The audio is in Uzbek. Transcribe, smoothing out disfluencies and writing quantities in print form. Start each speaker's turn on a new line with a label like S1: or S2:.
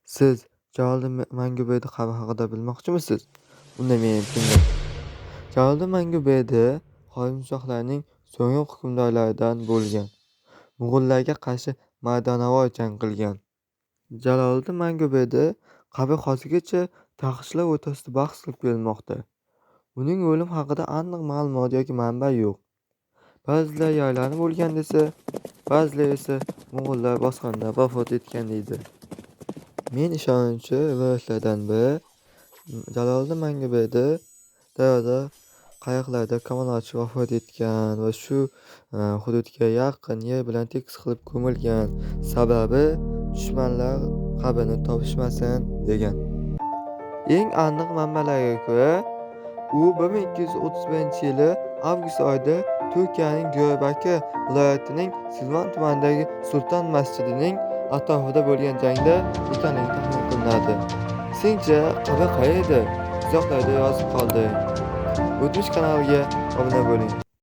S1: Siz Jaloliddin Manguberdi qabi haqida bilmoqchimisiz? Unda meni tinglang. Jaloliddin Manguberdi Xolisjahlarning so'nggi hukmdorlaridan bo'lgan. Mo'g'ullarga qarshi mardonavor jang qilgan. Jaloliddin Manguberdi qabri hozirgacha taxtchilar o'rtasida bahs qilib kelinmoqda. Uning o'limi haqida aniq ma'lumot yoki manba yo'q. Ba'zilar yaralanib o'lgan desa, ba'zilar esa mo'g'ullar bosqinida vafot etgan deydi. Men ishonuvchi rivoyatlardan biri Jaloliddin Manguberdi daryoda qayiqlarda kamon otishib vafot etgan va shu hududga yaqin yer bilan tekis qilib ko'milgan. Sababi dushmanlar qabrini topishmasin degan. Eng aniq manbalarga ko'ra, u 1231-yili avgust oyida Turkiyaning Diyarbakir viloyatining Silvan tumanidagi Sulton masjidining atrofida bo'lgan jangda ekanligi taxmin qilinadi. Sizningcha qabr qayerda? Izohlarda yozib qoldiring. O'tmish kanaliga obuna bo'ling.